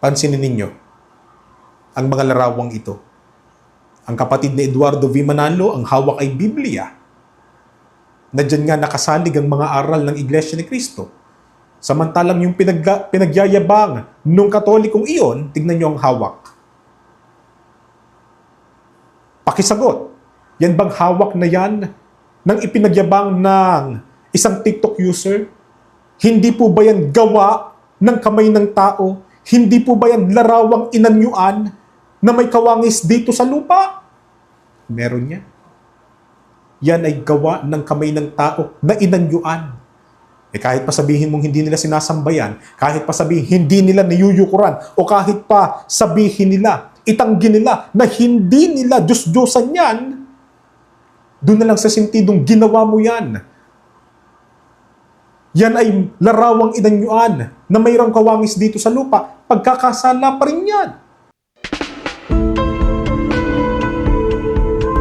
Pansinin ninyo ang mga larawang ito. Ang kapatid ni Eduardo V. Manalo, ang hawak ay Biblia. Nandiyan nga nakasalig ang mga aral ng Iglesia ni Cristo. Samantalang yung pinagyayabang nung Katolikong iyon, tignan nyo ang hawak. Pakisagot, yan bang hawak na yan ng ipinagyabang ng isang TikTok user? Hindi po ba yan gawa ng kamay ng tao? Hindi po ba yan larawang inanyuan na may kawangis dito sa lupa? Meron niya. Yan ay gawa ng kamay ng tao na inanyuan. Kahit pa sabihin mong hindi nila sinasambayan, kahit pa sabihin hindi nila niyuyukuran, o kahit pa sabihin nila, itanggi nila na hindi nila Diyos-Diyosan yan, doon na lang sa sentidong ginawa mo yan. Yan ay larawang inanyuan na mayroong kawangis dito sa lupa. Pagkakasala pa rin yan.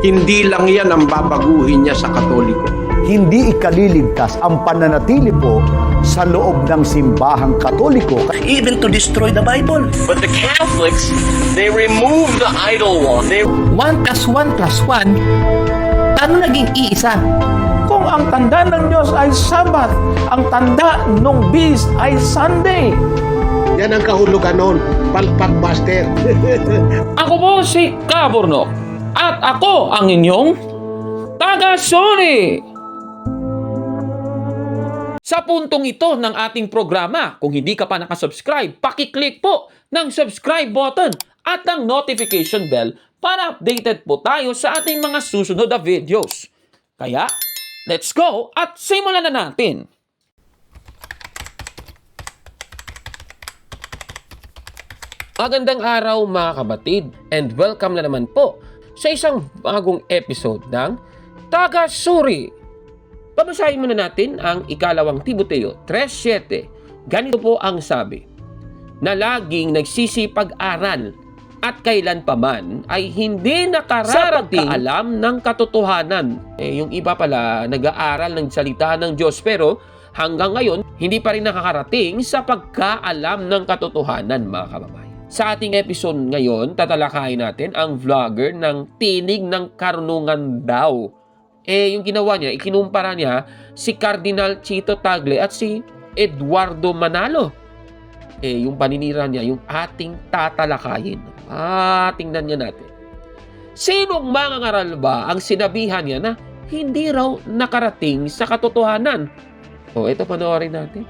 Hindi lang yan ang babaguhin niya sa Katoliko. Hindi ikaliligtas ang pananatili po sa loob ng simbahang Katoliko. Even to destroy the Bible. But the Catholics, they remove the idol wall. 1 plus 1 plus 1, ano naging iisa? Kung ang tanda ng Diyos ay Sabat, ang tanda ng Beast ay Sunday. Yan ang kahulugan nun, palpak master. Ako po si Kabornok at ako ang inyong taga-Sony. Sa puntong ito ng ating programa, kung hindi ka pa nakasubscribe, pakiclick po ng subscribe button at ang notification bell para updated po tayo sa ating mga susunod na videos. Kaya, let's go at simulan na natin! Magandang araw mga kabatid and welcome na naman po sa isang bagong episode ng Taga-Suri. Babasahin muna natin ang ikalawang Timoteo 3:7. Ganito po ang sabi, na laging nagsisipag-aral at kailan pa man ay hindi nakarating sa pagkaalam ng katotohanan. Yung iba pala nag-aaral ng salita ng Diyos pero hanggang ngayon hindi pa rin nakakarating sa pagkaalam ng katotohanan mga kababayan. Sa ating episode ngayon, tatalakayin natin ang vlogger ng Tinig ng Karunungan daw. Yung ginawa niya, ikinumpara niya si Cardinal Chito Tagle at si Eduardo Manalo. Yung paninira niya, yung ating tatalakayin. Tingnan niya natin. Sinong mangangaral ba ang sinabihan niya na hindi raw nakarating sa katotohanan? Ito panoorin natin.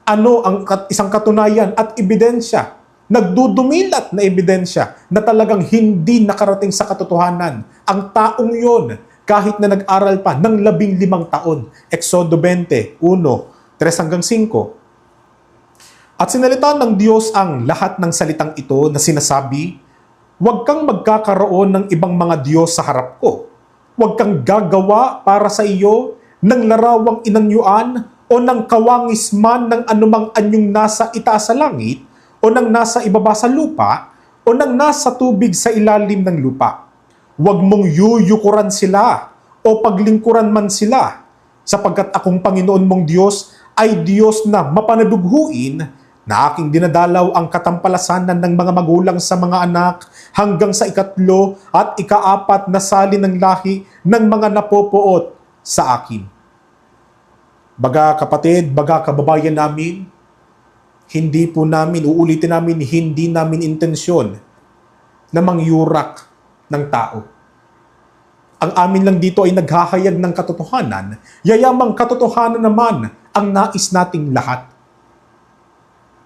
Ano ang isang katunayan at ebidensya, nagdudumilat na ebidensya na talagang hindi nakarating sa katotohanan ang taong yon kahit na nag-aral pa ng 15 taon. Exodo 20, 1, 3-5. At sinalita ng Diyos ang lahat ng salitang ito na sinasabi, huwag kang magkakaroon ng ibang mga Diyos sa harap ko. Huwag kang gagawa para sa iyo ng larawang inanyuan o ng kawangis man ng anumang anyong nasa itaas sa langit o ng nasa ibaba sa lupa o ng nasa tubig sa ilalim ng lupa. Huwag mong yuyukuran sila o paglingkuran man sila, sapagkat akong Panginoon mong Diyos ay Diyos na mapanadughuin, na aking dinadalaw ang katampalasanan ng mga magulang sa mga anak hanggang sa 3 at 4 na sali ng lahi ng mga napopoot sa akin. Baga kapatid, baga kababayan namin, hindi po namin, uulitin namin, hindi namin intensyon na mangyurak ng tao. Ang amin lang dito ay naghahayag ng katotohanan, yayamang katotohanan naman ang nais nating lahat.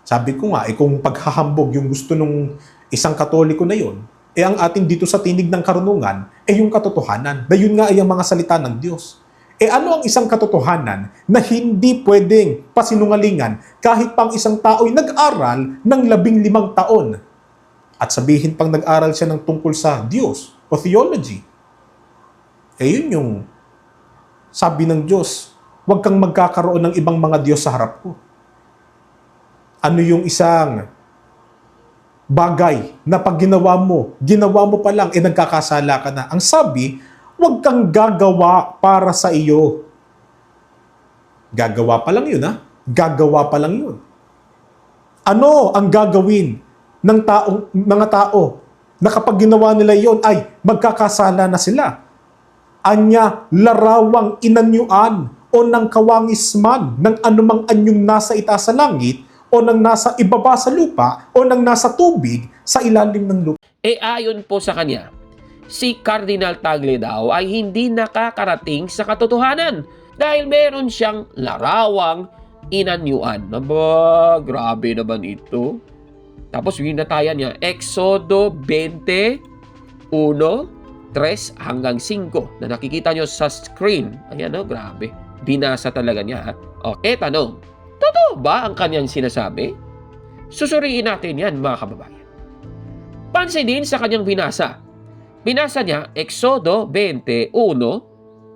Sabi ko nga, kung paghahambog yung gusto nung isang Katoliko na yon, ang atin dito sa Tinig ng Karunungan, yung katotohanan, na yun nga ay ang mga salita ng Diyos. Ano ang isang katotohanan na hindi pwedeng pasinungalingan kahit pang isang tao ay nag-aral ng 15 taon? At sabihin pang nag-aral siya ng tungkol sa Diyos o theology. Yun yung sabi ng Diyos, huwag kang magkakaroon ng ibang mga Diyos sa harap ko. Ano yung isang bagay na pag ginawa mo pa lang, nagkakasala ka na. Ang sabi, huwag kang gagawa para sa iyo. Gagawa pa lang yun, ha? Gagawa pa lang yun. Ano ang gagawin ng mga tao na kapag ginawa nila yon ay magkakasala na sila? Anya larawang inanyuan o ng kawangis man ng anumang anyong nasa itaas sa langit o ng nasa ibaba sa lupa o ng nasa tubig sa ilalim ng lupa. Ayon po sa kanya, si Cardinal Tagle daw ay hindi nakakarating sa katotohanan dahil meron siyang larawang inanyuan. Aba, grabe naman ito. Tapos winatayan niya, Exodo 21, 3 hanggang 5 na nakikita nyo sa screen. Ayan o, grabe. Binasa talaga niya. Ha? Okay, tanong. Totoo ba ang kanyang sinasabi? Susuriin natin yan, mga kababayan. Pansin din sa kanyang binasa. Binasa niya, Exodo 21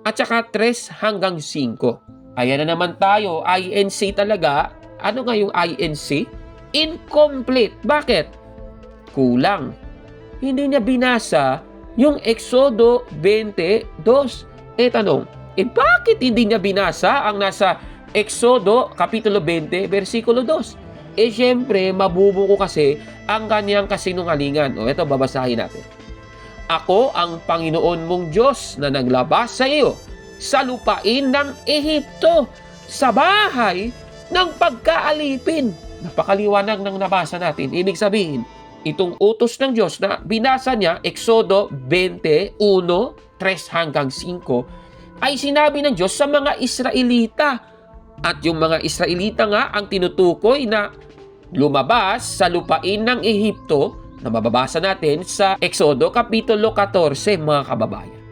at saka 3 hanggang 5. Ayan na naman tayo, INC talaga. Ano nga yung INC? Incomplete. Bakit? Kulang. Hindi niya binasa yung Exodo 22. Tanong, bakit hindi niya binasa ang nasa Exodo Kapitulo 20, versikulo 2? Siyempre, mabubuko kasi ang kanyang kasinungalingan. Ito, babasahin natin. Ako ang Panginoon mong Diyos na naglabas sa iyo sa lupain ng Ehipto, sa bahay ng pagkaalipin. Napakaliwanag ng nabasa natin. Ibig sabihin, itong utos ng Diyos na binasa niya, Exodo 21, 3 hanggang 5, ay sinabi ng Diyos sa mga Israelita. At yung mga Israelita nga ang tinutukoy na lumabas sa lupain ng Ehipto na mababasa natin sa Exodo Kapitulo 14, mga kababayan.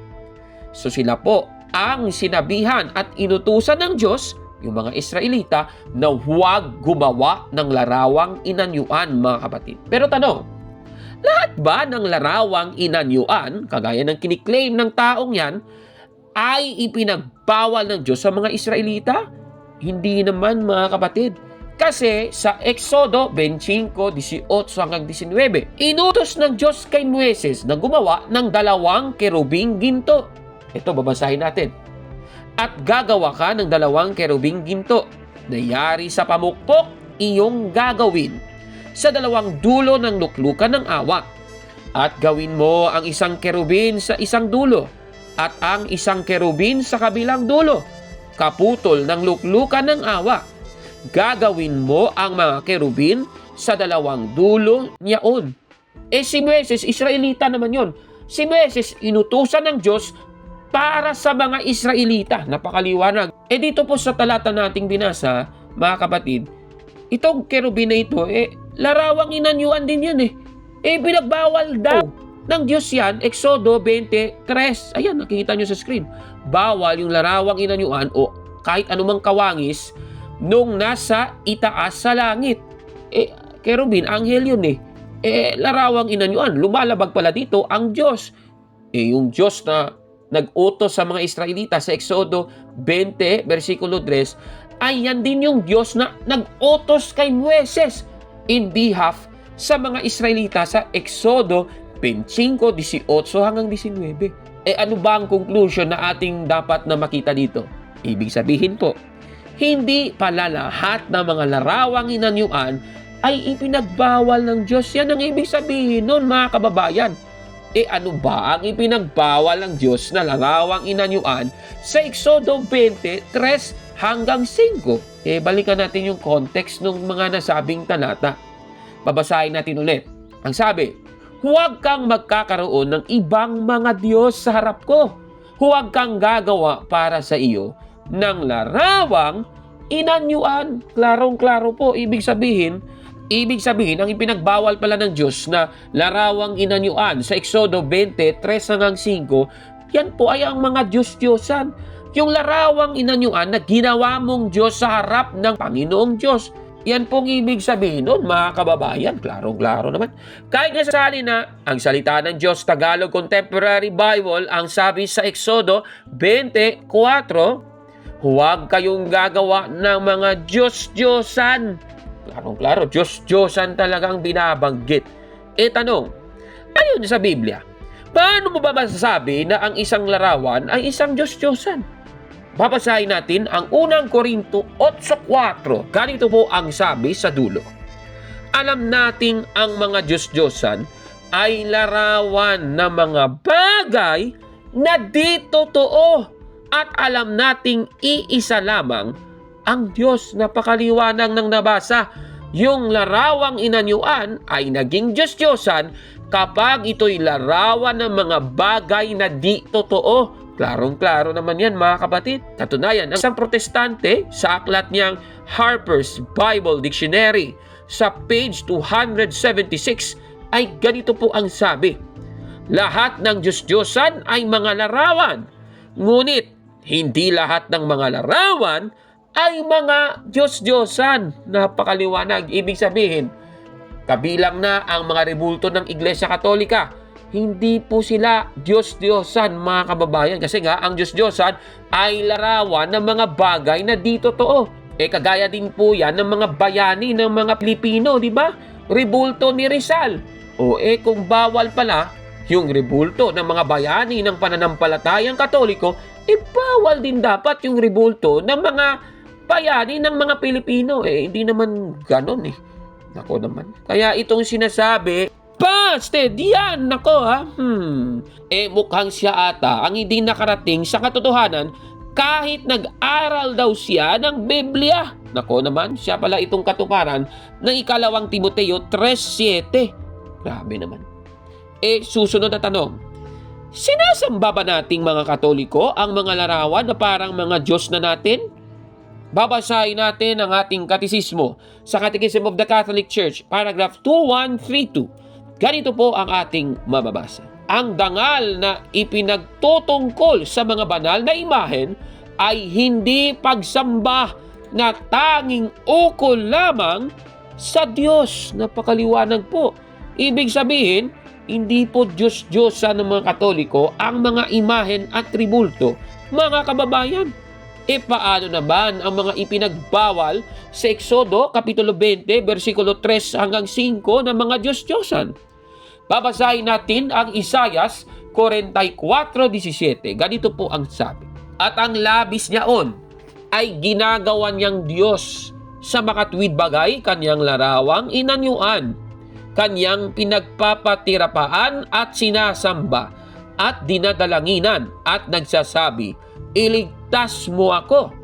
So sila po ang sinabihan at inutusan ng Diyos, yung mga Israelita, na huwag gumawa ng larawang inanyuan, mga kapatid. Pero tanong, lahat ba ng larawang inanyuan, kagaya ng kiniklaim ng taong yan, ay ipinagbawal ng Diyos sa mga Israelita? Hindi naman, mga kapatid. Kasi sa Exodo 25, 18 hanggang 19, inutos ng Diyos kay Moises na gumawa ng 2 kerubing ginto. Ito, babasahin natin. At gagawa ka ng 2 kerubing ginto na yari sa pamukpok iyong gagawin sa 2 dulo ng luklukan ng awak. At gawin mo ang 1 kerubin sa isang dulo at ang 1 kerubin sa kabilang dulo, kaputol ng luklukan ng awak. Gagawin mo ang mga kerubin sa 2 dulo niyaon. Si Moises, Israelita naman yon. Si Moises, inutusan ng Diyos para sa mga Israelita. Napakaliwanag. Dito po sa talata nating binasa, mga kapatid, itong kerubin na ito, larawang inanyuan din yan pinagbawal daw ng Diyos yan, Exodo 23. Ayan, nakikita nyo sa screen. Bawal yung larawang inanyuan o kahit anumang kawangis nung nasa itaas sa langit. Kerubin, anghel yun larawang inanyuan. Lumalabag pala dito ang Diyos. Yung Diyos na nag-utos sa mga Israelita sa Exodo 20, versikulo 3, ay yan din yung Diyos na nag-utos kay Moises in behalf sa mga Israelita sa Exodo 25, 18 hanggang 19. Ano ba ang conclusion na ating dapat na makita dito? Ibig sabihin po, hindi pala lahat ng mga larawang inanyuan ay ipinagbawal ng Diyos. Yan ang ibig sabihin nun, mga kababayan. Ano ba ang ipinagbawal ng Diyos na larawang inanyuan sa Exodo 20, 3 hanggang 5? Balikan natin yung context ng mga nasabing talata. Babasahin natin ulit. Ang sabi, huwag kang magkakaroon ng ibang mga Diyos sa harap ko. Huwag kang gagawa para sa iyo ng larawang inanyuan. Klarong-klaro po. Ibig sabihin, ang ipinagbawal pala ng Diyos na larawang inanyuan sa Exodo 20, 3 hanggang 5, yan po ay ang mga Diyos-Diyosan. Yung larawang inanyuan na ginawa mong Diyos sa harap ng Panginoong Diyos. Yan pong ibig sabihin nun, mga kababayan. Klarong-klaro naman. Kahit nga sa na ang salita ng Diyos Tagalog Contemporary Bible, ang sabi sa Exodo 24, huwag kayong gagawa ng mga Diyos-Diyosan. Klarong-klaro, Diyos-Diyosan talagang binabanggit. Tanong, ayon sa Biblia, paano mo ba masasabi na ang isang larawan ay isang Diyos-Diyosan? Babasahin natin ang 1 Korinto 8:4. Ganito po ang sabi sa dulo. alam nating ang mga Diyos-Diyosan ay larawan ng mga bagay na di totoo at alam nating iisa lamang ang Diyos. Napakaliwanag ng nabasa. Yung larawang inanyuan ay naging Diyos-Diyosan kapag ito'y larawan ng mga bagay na di totoo. Klarong-klaro naman yan, mga kapatid. Katunayan, ang isang protestante sa aklat niyang Harper's Bible Dictionary sa page 276 ay ganito po ang sabi: lahat ng Diyos-Diyosan ay mga larawan, ngunit hindi lahat ng mga larawan ay mga Diyos-Diyosan. Napakaliwanag. Ibig sabihin, kabilang na ang mga rebulto ng Iglesia Katolika. Hindi po sila Diyos-Diyosan, mga kababayan. Kasi nga, ang Diyos-Diyosan ay larawan ng mga bagay na di totoo. Kagaya din po yan ng mga bayani ng mga Pilipino, di ba? Rebulto ni Rizal. Kung bawal pala yung rebulto ng mga bayani ng pananampalatayang Katoliko, bawal din dapat yung rebulto ng mga bayani ng mga Pilipino. Hindi naman ganon Nako naman. Kaya itong sinasabi, busted! Yan! Nako mukhang siya ata ang hindi nakarating sa katotohanan kahit nag-aral daw siya ng Biblia. Nako naman, siya pala itong katuparan ng 2 Timoteo 3:7. Grabe naman. Susunod na tanong. Sinasamba ba nating mga Katoliko ang mga larawan na parang mga Diyos na natin? Babasahin natin ang ating katisismo sa Catechism of the Catholic Church, paragraph 2132. Ganito po ang ating mababasa. Ang dangal na ipinagtutungkol sa mga banal na imahen ay hindi pagsamba na tanging ukol lamang sa Diyos. Napakaliwanag po. Ibig sabihin, hindi po Diyos-Diyosan ng mga Katoliko ang mga imahen at tribulto. Mga kababayan, paano naman ang mga ipinagbawal sa Exodo, Kapitulo 20, versikulo 3 hanggang 5 ng mga Diyos-Diyosan? Babasahin natin ang Isaias 44:17. Ganito po ang sabi. At ang labis niyaon ay ginagawa niyang Diyos sa makatwid bagay, kanyang larawang inanyuan, kanyang pinagpapatirapaan at sinasamba at dinadalanginan at nagsasabi, iligtas mo ako.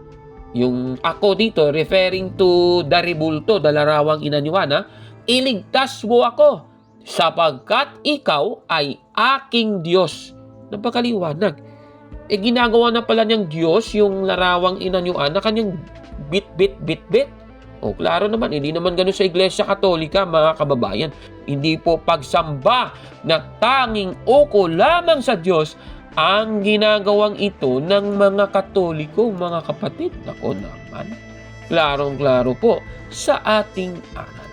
Yung ako dito, referring to the rebulto, the larawang inanyuan, iligtas mo ako sapagkat ikaw ay aking Diyos. Napakaliwanag. Ginagawa na pala niyang Diyos yung larawang inanyuan na kanyang bit. Klaro naman, hindi naman ganun sa Iglesia Katolika, mga kababayan. Hindi po pagsamba na tanging uko lamang sa Diyos ang ginagawang ito ng mga Katoliko, mga kapatid. Nako naman, klarong-klaro po sa ating aral.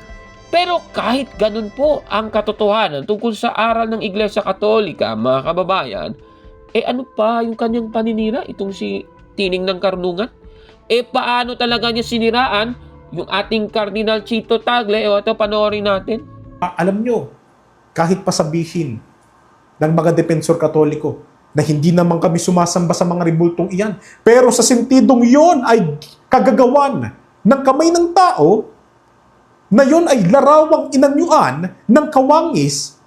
Pero kahit ganun po ang katotohanan tungkol sa aral ng Iglesia Katolika, mga kababayan, ano pa yung kanyang paninira, itong si Tining ng Karunungan? Paano talaga niya siniraan yung ating Cardinal Chito Tagle? Ito, panoorin natin. Alam nyo, kahit pasabihin ng mga depensor Katoliko na hindi naman kami sumasamba sa mga rebultong iyan, pero sa sentidong yon ay kagagawan ng kamay ng tao, na yon ay larawang inanyuan ng kawangis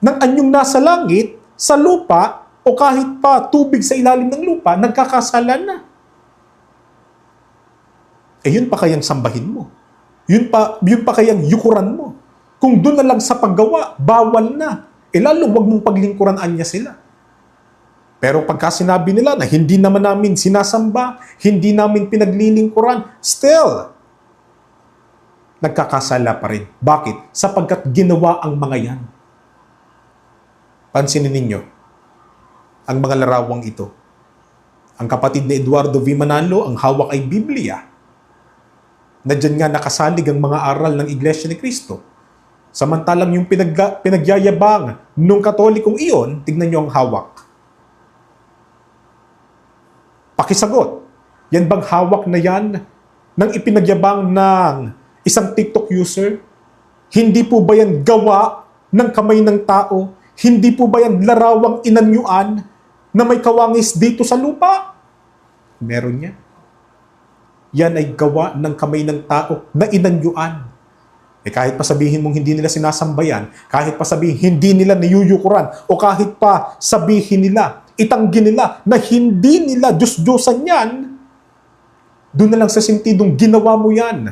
ng anyong nasa langit, sa lupa, o kahit pa tubig sa ilalim ng lupa, nagkakasalan na. Yun pa kayang sambahin mo. Yun pa kayang yukuran mo. Kung doon na lang sa paggawa, bawal na. Lalo, wag mong paglingkuran niya sila. Pero pagka sinabi nila na hindi naman namin sinasamba, hindi namin pinaglilingkuran, still, nagkakasala pa rin. Bakit? Sapagkat ginawa ang mga yan. Pansinin ninyo, ang mga larawang ito. Ang kapatid ni Eduardo V. Manalo, ang hawak ay Biblia. Na dyan nga nakasalig ang mga aral ng Iglesia ni Cristo. Samantalang yung pinagyayabang nung Katolikong iyon, tignan nyo ang hawak. Pakisagot, yan bang hawak na yan ng ipinagyabang ng isang TikTok user? Hindi po ba yan gawa ng kamay ng tao? Hindi po ba yan larawang inanyuan na may kawangis dito sa lupa? Meron niya. Yan ay gawa ng kamay ng tao na inanyuan. Kahit pa sabihin mong hindi nila sinasambayan, kahit pa sabihin hindi nila niyuyukuran, o kahit pa sabihin nila, itanggi nila na hindi nila Diyos-Diyosan yan, doon na lang sa sentidong ginawa mo yan.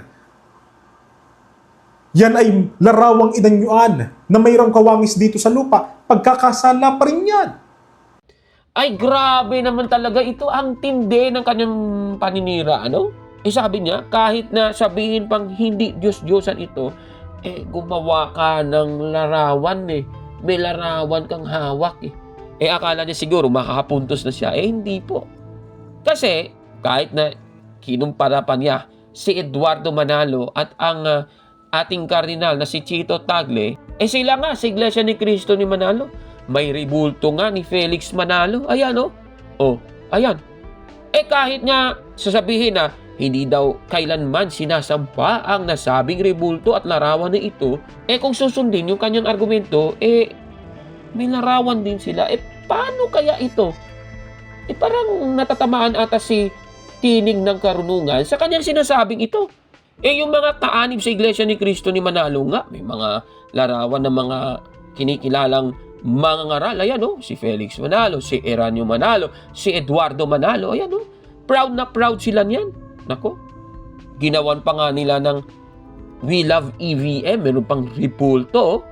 Yan ay larawang inanyuan na mayroong kawangis dito sa lupa. Pagkakasala pa rin yan. Ay, grabe naman talaga. Ito ang tindi ng kanyang paninira, ano? Sabi niya, kahit na sabihin pang hindi Diyos-Diyosan ito, gumawa ka ng larawan May larawan kang hawak akala niya siguro makakapuntos na siya. Hindi po. Kasi, kahit na kinumpara pa niya si Eduardo Manalo at ang ating kardinal na si Chito Tagle, sila nga sa Iglesia ni Cristo ni Manalo. May ribulto nga ni Felix Manalo. Ayan, ayan. Kahit nga sasabihin na hindi daw kailanman sinasampa ang nasabing ribulto at larawan na ito, kung susundin yung kanyang argumento, may larawan din sila. Paano kaya ito? Parang natatamaan ata si tinig ng karunungan sa kanyang sinasabing ito. Yung mga kaanib sa Iglesia ni Cristo ni Manalo nga, may mga larawan ng mga kinikilalang mga ngaral. Ayan, si Felix Manalo, si Eranio Manalo, si Eduardo Manalo. Ayan, proud na proud sila niyan. Nako, ginawan pa nga nila ng We Love EVM, meron pang ripulto.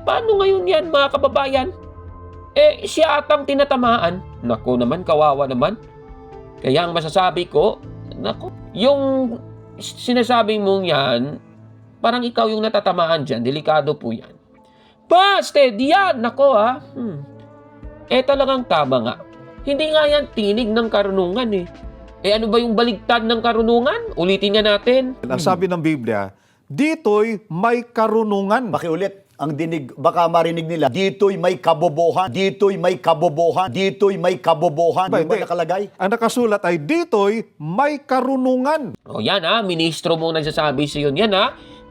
Paano ngayon yan, mga kababayan? Siya atang tinatamaan. Nako naman, kawawa naman. Kaya ang masasabi ko, nako, yung sinasabi mong yan, parang ikaw yung natatamaan dyan. Delikado po yan. Busted yan! Nako talagang tama nga. Hindi nga yan tinig ng karunungan ano ba yung baligtad ng karunungan? Ulitin nga natin. Ang sabi ng Biblia, dito'y may karunungan. Pakiulit, ang dinig, baka marinig nila, dito'y may kabobohan, dito'y may kabobohan, dito'y may kabobohan. Yung ba nakalagay? Ang nakasulat ay dito'y may karunungan. Yan ministro mo nagsasabi sa yun. Yan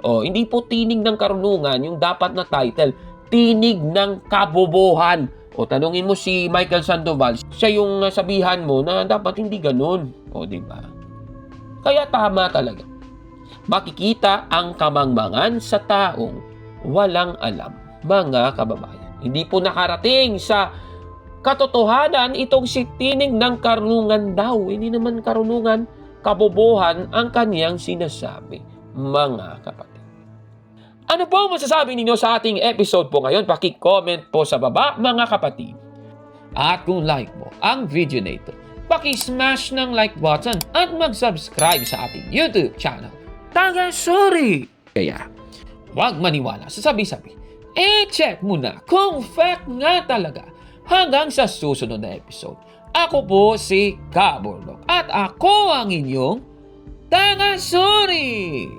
hindi po tinig ng karunungan yung dapat na title. Tinig ng kabobohan. Tanungin mo si Michael Sandoval, siya yung sabihan mo na dapat hindi ganun. Diba? Kaya tama talaga. Makikita ang kamangmangan sa taong walang alam, mga kababayan. Hindi po nakarating sa katotohanan itong si tinig ng karunungan daw. Hindi naman karunungan, kabobohan ang kaniyang sinasabi, mga kapatid. Ano po masasabi ninyo sa ating episode po ngayon? Paki-comment po sa baba, mga kapatid. At kung like mo ang video na ito, paki-smash ng like button at mag-subscribe sa ating YouTube channel, Tagasuri! Kaya, huwag maniwala sa sabi-sabi. Check mo na kung fact nga talaga. Hanggang sa susunod na episode. Ako po si Kaborlok at ako ang inyong Tagasuri!